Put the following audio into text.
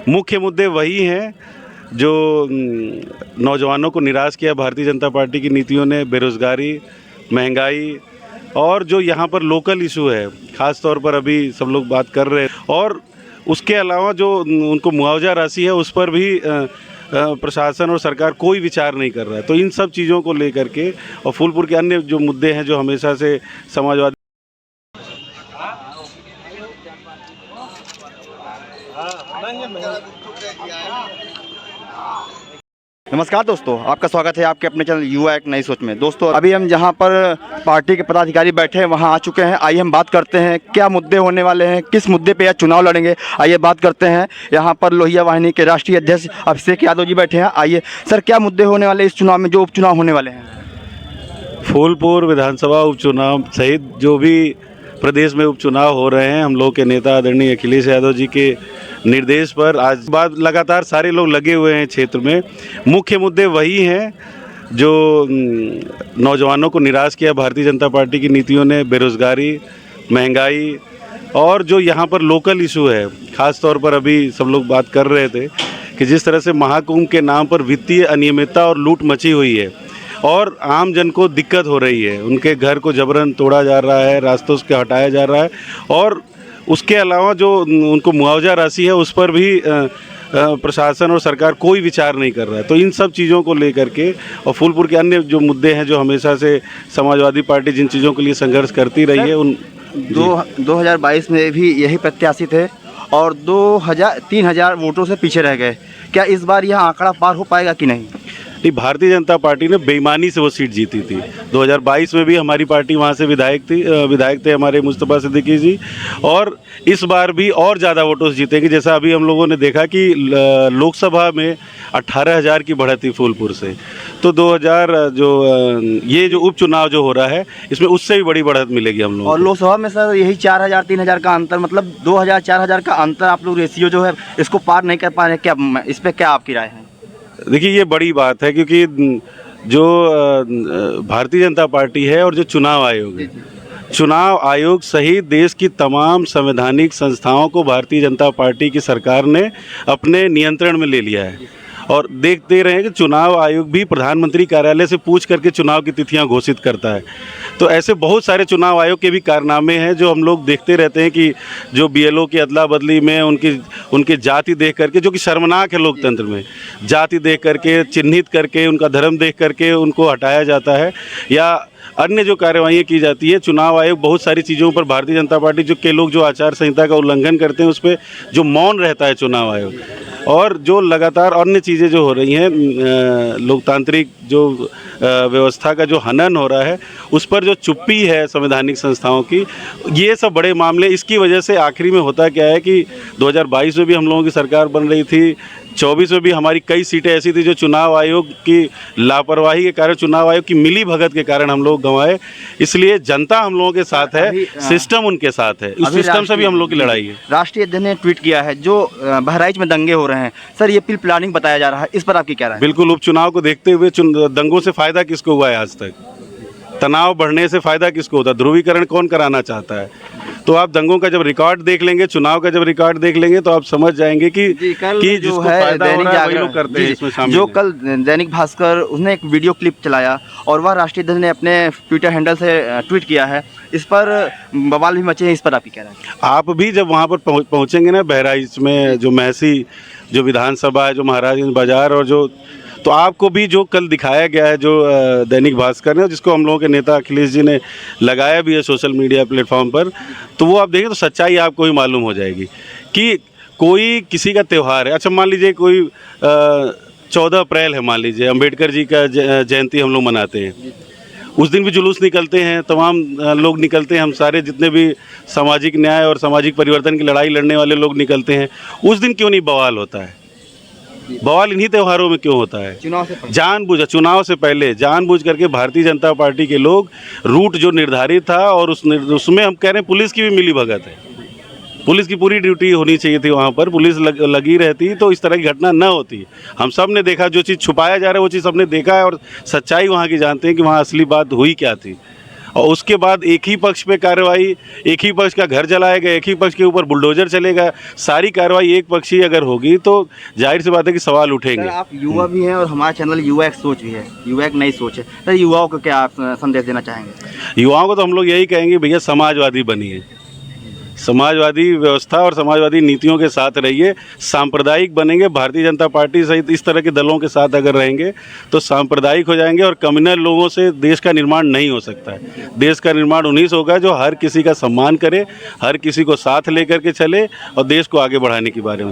मुख्य मुद्दे वही हैं जो नौजवानों को निराश किया भारतीय जनता पार्टी की नीतियों ने। बेरोज़गारी, महंगाई और जो यहाँ पर लोकल इशू है, ख़ास तौर पर अभी सब लोग बात कर रहे हैं। और उसके अलावा जो उनको मुआवजा राशि है उस पर भी प्रशासन और सरकार कोई विचार नहीं कर रहा है। तो इन सब चीज़ों को लेकर के और फूलपुर के अन्य जो मुद्दे हैं जो हमेशा से समाजवादी नमस्कार दोस्तों, आपका स्वागत है आपके अपने चैनल युवा एक नई सोच में। दोस्तों अभी हम जहां पर पार्टी के पदाधिकारी बैठे हैं वहां आ चुके हैं। आइए हम बात करते हैं क्या मुद्दे होने वाले हैं, किस मुद्दे पे यह चुनाव लड़ेंगे। आइए बात करते हैं। यहां पर लोहिया वाहिनी के राष्ट्रीय अध्यक्ष अभिषेक यादव जी बैठे हैं। आइए सर, क्या मुद्दे होने वाले इस चुनाव में, जो उपचुनाव होने वाले हैं? फूलपुर विधानसभा उपचुनाव सहित जो भी प्रदेश में उपचुनाव हो रहे हैं, हम लोग के नेता आदरणीय अखिलेश यादव जी के निर्देश पर आज बाद लगातार सारे लोग लगे हुए हैं क्षेत्र में। मुख्य मुद्दे वही हैं जो नौजवानों को निराश किया भारतीय जनता पार्टी की नीतियों ने। बेरोज़गारी, महंगाई और जो यहाँ पर लोकल इशू है, ख़ास तौर पर अभी सब लोग बात कर रहे थे कि जिस तरह से महाकुंभ के नाम पर वित्तीय अनियमितता और लूट मची हुई है और आम जन को दिक्कत हो रही है। उनके घर को जबरन तोड़ा जा रहा है, रास्तों से हटाया जा रहा है और उसके अलावा जो उनको मुआवजा राशि है उस पर भी प्रशासन और सरकार कोई विचार नहीं कर रहा है। तो इन सब चीज़ों को लेकर के और फूलपुर के अन्य जो मुद्दे हैं जो हमेशा से समाजवादी पार्टी जिन चीज़ों के लिए संघर्ष करती रही है उन 2022 में भी यही प्रत्याशी थे और 3,000 वोटों से पीछे रह गए। क्या इस बार यह आंकड़ा पार हो पाएगा कि नहीं? भारतीय जनता पार्टी ने बेईमानी से वो सीट जीती थी। 2022 में भी हमारी पार्टी वहाँ से विधायक थे हमारे मुस्तफ़ा सिद्दीकी जी, और इस बार भी और ज़्यादा वोटों से जीतेंगे। जैसा अभी हम लोगों ने देखा कि लोकसभा में 18,000 की बढ़त थी फूलपुर से, तो 2000 ये जो उपचुनाव जो हो रहा है इसमें उससे भी बड़ी बढ़त मिलेगी हम लोगों को। और लोकसभा में सर यही 4,000-3,000 का अंतर, मतलब 2,000-4,000 का अंतर आप लोग रेशियो जो है इसको पार नहीं कर पा रहे। क्या इस पर क्या आपकी राय है? देखिए, ये बड़ी बात है क्योंकि जो भारतीय जनता पार्टी है और जो चुनाव आयोग सहित देश की तमाम संवैधानिक संस्थाओं को भारतीय जनता पार्टी की सरकार ने अपने नियंत्रण में ले लिया है। और देखते रहे हैं कि चुनाव आयोग भी प्रधानमंत्री कार्यालय से पूछ करके चुनाव की तिथियां घोषित करता है। तो ऐसे बहुत सारे चुनाव आयोग के भी कारनामे हैं जो हम लोग देखते रहते हैं कि जो बीएलओ की अदला बदली में उनकी जाति देख करके, जो कि शर्मनाक है लोकतंत्र में, जाति देख करके, चिन्हित करके, उनका धर्म देख करके उनको हटाया जाता है या अन्य जो कार्यवाही की जाती है। चुनाव आयोग बहुत सारी चीज़ों पर भारतीय जनता पार्टी के लोग जो आचार संहिता का उल्लंघन करते हैं उस पर जो मौन रहता है चुनाव आयोग, और जो लगातार अन्य चीज़ें जो हो रही हैं, लोकतांत्रिक जो व्यवस्था का जो हनन हो रहा है उस पर जो चुप्पी है संवैधानिक संस्थाओं की, ये सब बड़े मामले। इसकी वजह से आखिरी में होता क्या है कि 2022 में भी हम लोगों की सरकार बन रही थी, 24 में भी हमारी कई सीटें ऐसी थी जो चुनाव आयोग की लापरवाही के कारण, चुनाव आयोग की मिली भगत के कारण हम लोग गंवाए। इसलिए जनता हम लोगों के साथ है, सिस्टम उनके साथ है, उस सिस्टम से भी हम लोग की लड़ाई है। राष्ट्रीय अध्यक्ष ने ट्वीट किया है जो बहराइच में दंगे हो रहे हैं, सर ये प्री प्लानिंग बताया जा रहा है, इस पर आपकी क्या राय है? बिल्कुल, उपचुनाव को देखते हुए दंगों से फ़ायदा किसको हुआ है आज तक? तनाव बढ़ने से फ़ायदा किसको होता है? ध्रुवीकरण कौन कराना चाहता है? तो आप दंगों का जब रिकॉर्ड देख लेंगे, चुनाव का जब रिकॉर्ड देख लेंगे तो आप समझ जाएंगे कि जिसको फायदा हो रहा है वही लोग करते हैं इसमें शामिल। जो कल दैनिक भास्कर उसने एक वीडियो क्लिप चलाया और वह राष्ट्रीय अध्यक्ष ने अपने ट्विटर हैंडल से ट्वीट किया है, इस पर बवाल भी मचे हैं, इस पर आपकी क्या राय है? आप भी जब वहाँ पर पहुँचेंगे ना, बहराइच में जो महसी जो विधानसभा है, जो महाराजगंज बाजार, और जो तो आपको भी जो कल दिखाया गया है जो दैनिक भास्कर ने, जिसको हम लोगों के नेता अखिलेश जी ने लगाया भी है सोशल मीडिया प्लेटफॉर्म पर, तो वो आप देखें तो सच्चाई आपको ही मालूम हो जाएगी कि कोई किसी का त्यौहार है। अच्छा, मान लीजिए कोई 14 अप्रैल है, मान लीजिए अम्बेडकर जी का जयंती हम लोग मनाते हैं, उस दिन भी जुलूस निकलते हैं, तमाम लोग निकलते हैं, हम सारे जितने भी सामाजिक न्याय और सामाजिक परिवर्तन की लड़ाई लड़ने वाले लोग निकलते हैं। उस दिन क्यों नहीं बवाल होता है? बवाल इन्हीं त्योहारों में क्यों होता है? चुनाव से पहले जानबूझ करके भारतीय जनता पार्टी के लोग, रूट जो निर्धारित था और उसमें हम कह रहे हैं पुलिस की भी मिली भगत है, पुलिस की पूरी ड्यूटी होनी चाहिए थी वहाँ पर, पुलिस लगी रहती तो इस तरह की घटना न होती। हम सब ने देखा, जो चीज़ छुपाया जा रहा है वो चीज़ सबने देखा है और सच्चाई वहाँ की जानते हैं कि वहाँ असली बात हुई क्या थी। और उसके बाद एक ही पक्ष पे कार्रवाई, एक ही पक्ष का घर जलाएगा, एक ही पक्ष के ऊपर बुलडोजर चलेगा, सारी कार्रवाई एक पक्षीय अगर होगी तो जाहिर सी बात है कि सवाल सर उठेंगे। आप युवा भी हैं और हमारा चैनल युवा एक सोच भी है, युवा एक नई सोच है। सर युवाओं को क्या आप संदेश देना चाहेंगे? युवाओं को तो हम लोग यही कहेंगे, भैया समाजवादी बनिए, समाजवादी व्यवस्था और समाजवादी नीतियों के साथ रहिए, सांप्रदायिक बनेंगे। भारतीय जनता पार्टी सहित इस तरह के दलों के साथ अगर रहेंगे तो सांप्रदायिक हो जाएंगे और कम्युनल लोगों से देश का निर्माण नहीं हो सकता है। देश का निर्माण उन्हीं से होगा जो हर किसी का सम्मान करे, हर किसी को साथ लेकर के चले और देश को आगे बढ़ाने के बारे में